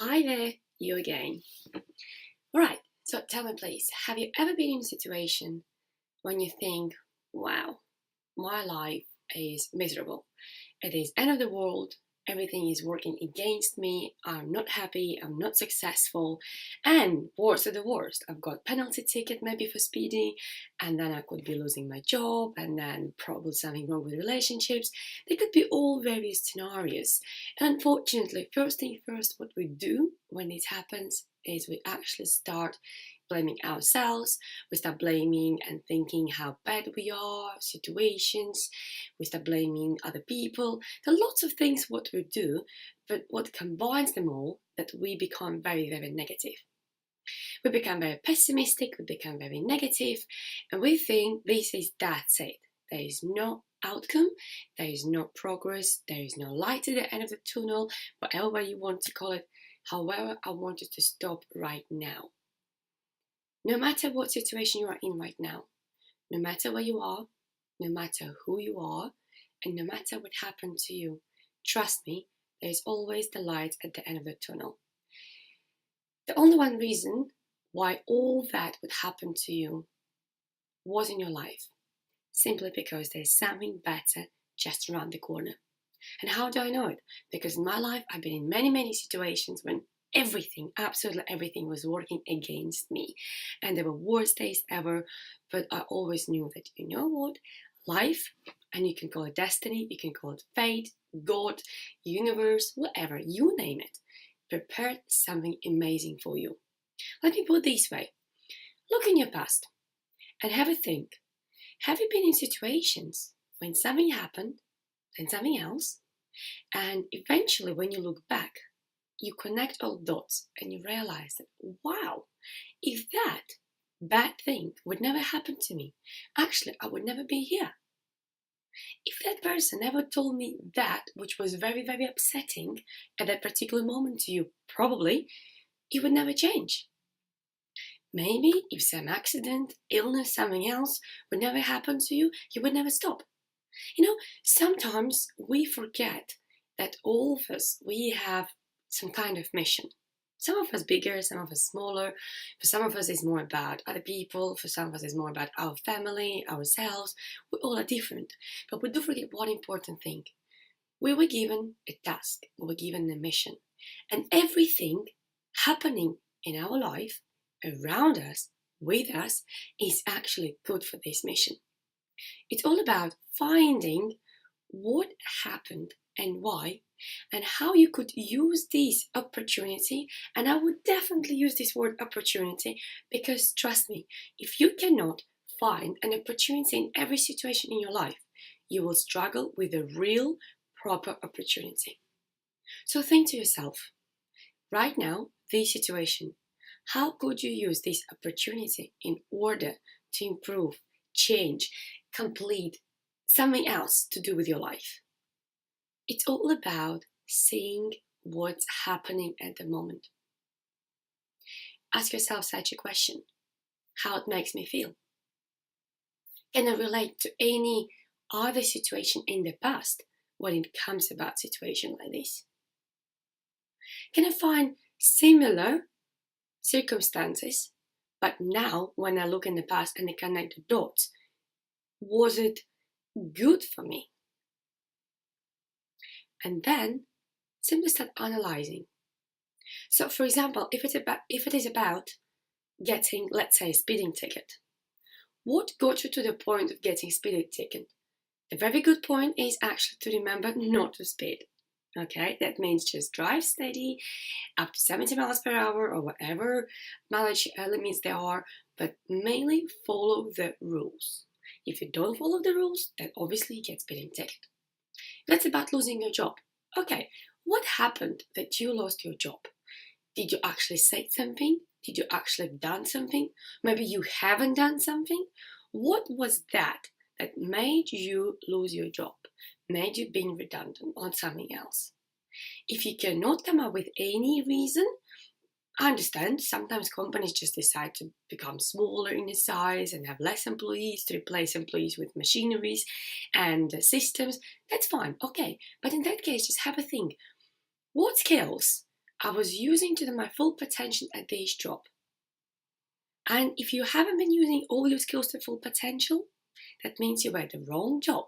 Hi there, you again. Alright, so tell me please, have you ever been in a situation when you think, wow, my life is miserable? It is end of the world, everything is working against me, I'm not happy, I'm not successful, and worst of the worst, I've got penalty ticket maybe for speeding, and then I could be losing my job, and then probably something wrong with relationships. There could be all various scenarios. And unfortunately, first thing first, what we do when it happens is we actually start blaming ourselves. We start blaming and thinking how bad we are, situations. We start blaming other people. There are lots of things what we do, but what combines them all, that we become very, very negative. We become very pessimistic, we become very negative, and we think that's it. There is no outcome, there is no progress, there is no light at the end of the tunnel, whatever you want to call it. However, I want you to stop right now. No matter what situation you are in right now, no matter where you are, no matter who you are, and no matter what happened to you, trust me, there is always the light at the end of the tunnel. The only one reason why all that would happen to you was in your life, simply because there's something better just around the corner. And how do I know it? Because in my life, I've been in many, many situations when everything, absolutely everything, was working against me. And they were worst days ever, but I always knew that, you know what? Life, and you can call it destiny, you can call it fate, God, universe, whatever, you name it, prepared something amazing for you. Let me put it this way. Look in your past and have a think. Have you been in situations when something happened, then something else, and eventually when you look back, you connect all dots and you realize that, wow, if that bad thing would never happen to me, actually I would never be here. If that person never told me that, which was very, very upsetting at that particular moment to you, probably it would never change. Maybe if some accident, illness, something else would never happen to you, you would never stop. Sometimes we forget that all of us, we have some kind of mission. Some of us bigger, some of us smaller. For some of us it's more about other people, for some of us it's more about our family, ourselves. We all are different. But we do forget one important thing. We were given a task, we were given a mission. And everything happening in our life, around us, with us, is actually good for this mission. It's all about finding what happened and why, and how you could use this opportunity. And I would definitely use this word opportunity, because trust me, if you cannot find an opportunity in every situation in your life, you will struggle with a real, proper opportunity. So think to yourself, right now, this situation, how could you use this opportunity in order to improve, change, complete something else to do with your life? It's all about seeing what's happening at the moment. Ask yourself such a question: how it makes me feel? Can I relate to any other situation in the past when it comes about situation like this? Can I find similar circumstances, but now when I look in the past and I connect the dots, was it good for me? And then simply start analyzing. So, for example, if it is about getting, let's say, a speeding ticket, what got you to the point of getting a speeding ticket? The very good point is actually to remember not to speed. Okay, that means just drive steady, up to 70 miles per hour or whatever mileage limits there are, but mainly follow the rules. If you don't follow the rules, then obviously you get speeding ticket. That's about losing your job. Okay, what happened that you lost your job? Did you actually say something? Did you actually done something? Maybe you haven't done something? What was that made you lose your job? Made you being redundant on something else? If you cannot come up with any reason, I understand sometimes companies just decide to become smaller in the size and have less employees to replace employees with machineries and systems. That's fine, okay. But in that case, just have a think. What skills I was using to my full potential at this job. And if you haven't been using all your skills to full potential, that means you were at the wrong job.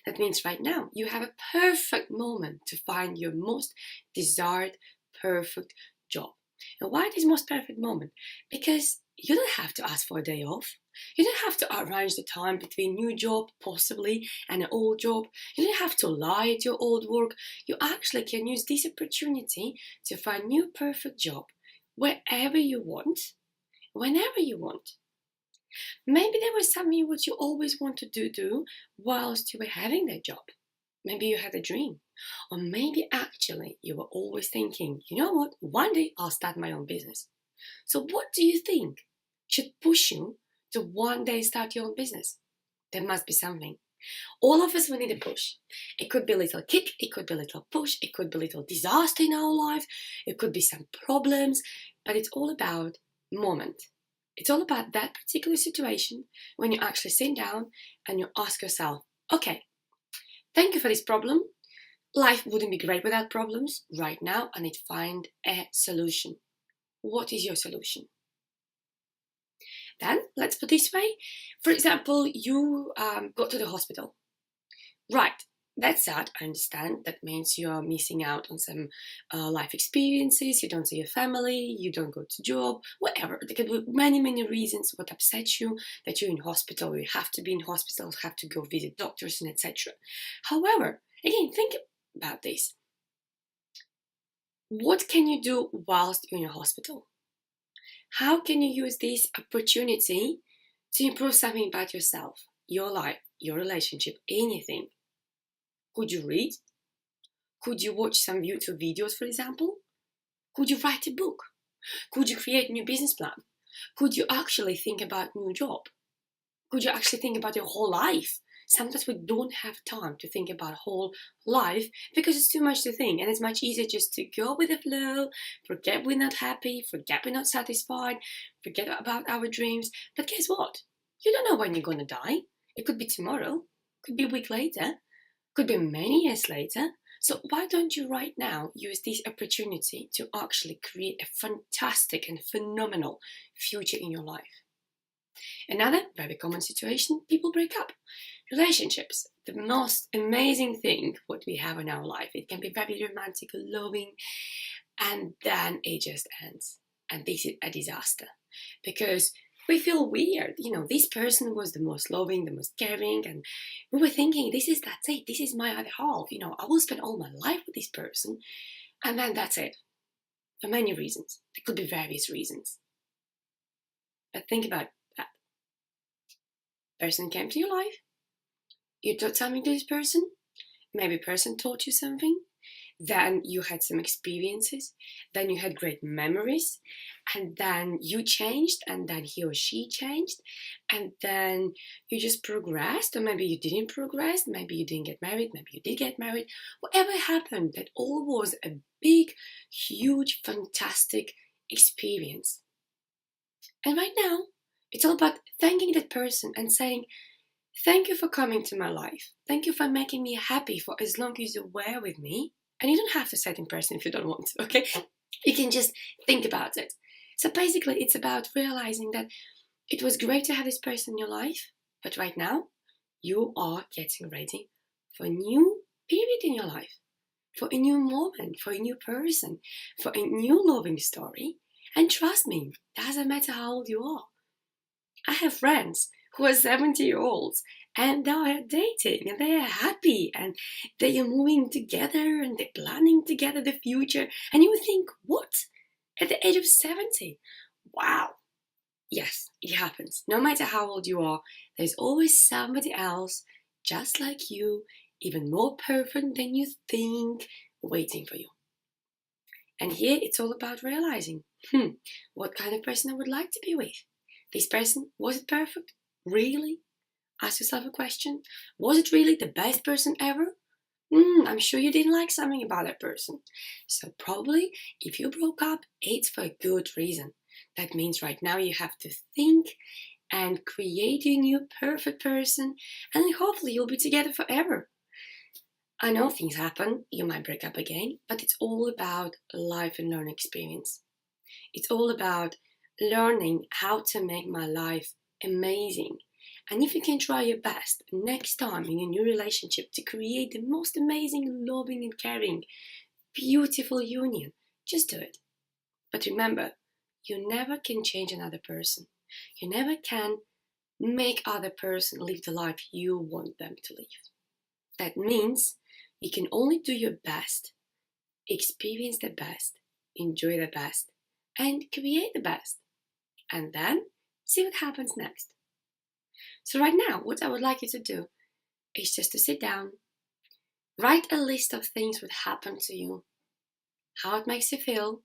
That means right now you have a perfect moment to find your most desired perfect job. And why this most perfect moment? Because you don't have to ask for a day off. You don't have to arrange the time between new job, possibly, and an old job. You don't have to lie at your old work. You actually can use this opportunity to find new perfect job wherever you want, whenever you want. Maybe there was something what you always wanted to do whilst you were having that job. Maybe you had a dream. Or maybe actually you were always thinking, you know what, one day I'll start my own business. So what do you think should push you to one day start your own business? There must be something. All of us will need a push. It could be a little kick, it could be a little push, it could be a little disaster in our life, it could be some problems, but it's all about moment. It's all about that particular situation when you actually sit down and you ask yourself, okay, thank you for this problem. Life wouldn't be great without problems. Right now, I need to find a solution. What is your solution? Then, let's put it this way. For example, you go to the hospital. Right, that's sad, I understand. That means you're missing out on some life experiences, you don't see your family, you don't go to job, whatever. There could be many, many reasons what upsets you, that you're in hospital, you have to be in hospital, have to go visit doctors and etc. However, again, think about this. What can you do whilst you're in a hospital? How can you use this opportunity to improve something about yourself, your life, your relationship, anything? Could you read? Could you watch some YouTube videos, for example? Could you write a book? Could you create a new business plan? Could you actually think about a new job? Could you actually think about your whole life? Sometimes we don't have time to think about whole life because it's too much to think, and it's much easier just to go with the flow, forget we're not happy, forget we're not satisfied, forget about our dreams. But guess what? You don't know when you're gonna die. It could be tomorrow, could be a week later, could be many years later. So why don't you right now use this opportunity to actually create a fantastic and phenomenal future in your life? Another very common situation, people break up. Relationships, the most amazing thing what we have in our life. It can be very romantic, loving, and then it just ends. And this is a disaster because we feel weird. You know, this person was the most loving, the most caring, and we were thinking, that's it, this is my other half. You know, I will spend all my life with this person, and then that's it. For many reasons. There could be various reasons. But think about that. Person came to your life. You taught something to this person. Maybe a person taught you something. Then you had some experiences. Then you had great memories. And then you changed. And then he or she changed. And then you just progressed. Or maybe you didn't progress. Maybe you didn't get married. Maybe you did get married. Whatever happened, that all was a big, huge, fantastic experience. And right now, it's all about thanking that person and saying, thank you for coming to my life. Thank you for making me happy for as long as you were with me. And you don't have to say it in person if you don't want to, okay? You can just think about it. So basically, it's about realizing that it was great to have this person in your life, but right now, you are getting ready for a new period in your life, for a new moment, for a new person, for a new loving story. And trust me, doesn't matter how old you are. I have friends who are 70-year-olds and they are dating and they are happy and they are moving together and they're planning together the future. And you would think, what? At the age of 70? Wow. Yes, it happens. No matter how old you are, there's always somebody else just like you, even more perfect than you think, waiting for you. And here it's all about realizing, what kind of person I would like to be with. This person, was it perfect? Really? Ask yourself a question. Was it really the best person ever? I'm sure you didn't like something about that person. So probably, if you broke up, it's for a good reason. That means right now you have to think and create your new perfect person, and hopefully you'll be together forever. I know things happen, you might break up again, but it's all about life and learning experience. It's all about learning how to make my life amazing. And if you can try your best next time in a new relationship to create the most amazing, loving, and caring, beautiful union, just do it. But remember, you never can change another person. You never can make other person live the life you want them to live. That means you can only do your best, experience the best, enjoy the best, and create the best. And then see what happens next. So right now, what I would like you to do is just to sit down, write a list of things that happened to you, how it makes you feel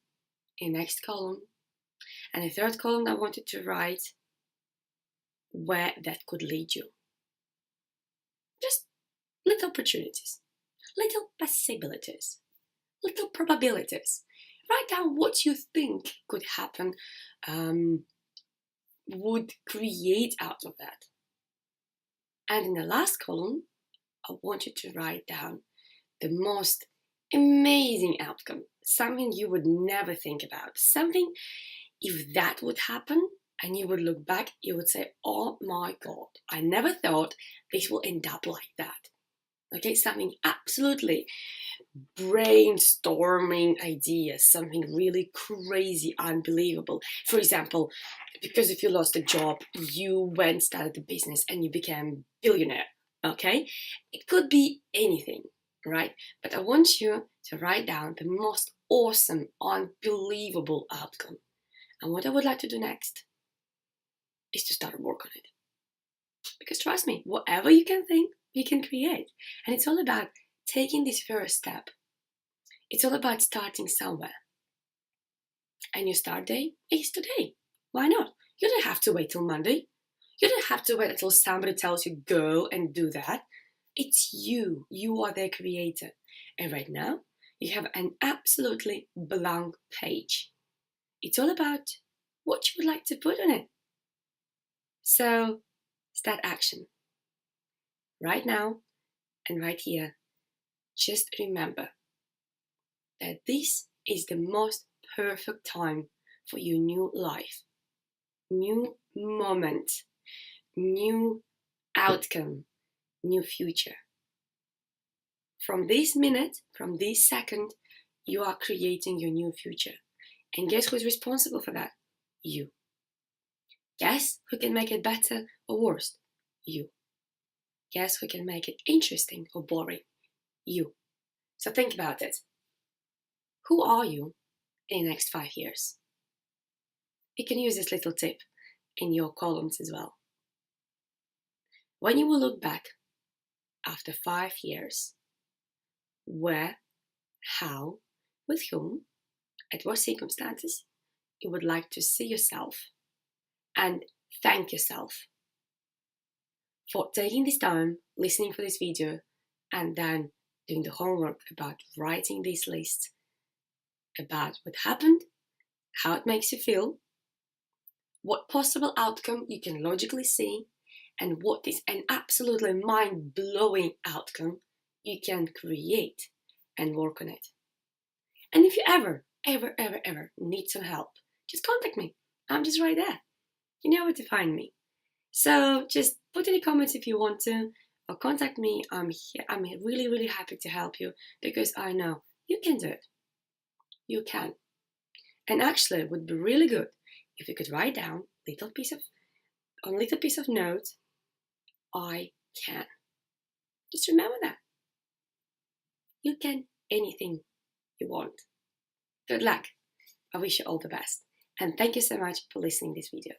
in the next column, and the third column I wanted to write where that could lead you. Just little opportunities, little possibilities, little probabilities. Write down what you think could happen, would create out of that. And in the last column, I want you to write down the most amazing outcome, something you would never think about, something, if that would happen and you would look back, you would say, oh my God, I never thought this will end up like that. Okay, something absolutely brainstorming ideas, something really crazy, unbelievable. For example, because if you lost a job, you went started a business and you became a billionaire. Okay, it could be anything, right? But I want you to write down the most awesome, unbelievable outcome. And what I would like to do next is to start work on it. Because trust me, whatever you can think, you can create. And it's all about taking this first step. It's all about starting somewhere. And your start day is today. Why not? You don't have to wait till Monday. You don't have to wait until somebody tells you go and do that. It's you. You are the creator. And right now, you have an absolutely blank page. It's all about what you would like to put on it. So, start action. Right now and right here, just remember that this is the most perfect time for your new life, new moment, new outcome, new future. From this minute, from this second, you are creating your new future. And guess who's responsible for that? You. Guess who can make it better or worse? You. Guess who can make it interesting or boring? You. So think about it. Who are you in the next 5 years? You can use this little tip in your columns as well. When you will look back after 5 years, where, how, with whom, at what circumstances you would like to see yourself, and thank yourself for taking this time, listening for this video, and then doing the homework about writing this list about what happened, how it makes you feel, what possible outcome you can logically see, and what is an absolutely mind-blowing outcome you can create and work on it. And if you ever need some help, just contact me. I'm just right there. You know where to find me. So just put in the comments if you want to, or contact me. I'm here. I'm really happy to help you because I know you can do it. You can. And actually, it would be really good if you could write down a little piece of note. I can. Just remember that. You can anything you want. Good luck. I wish you all the best. And thank you so much for listening to this video.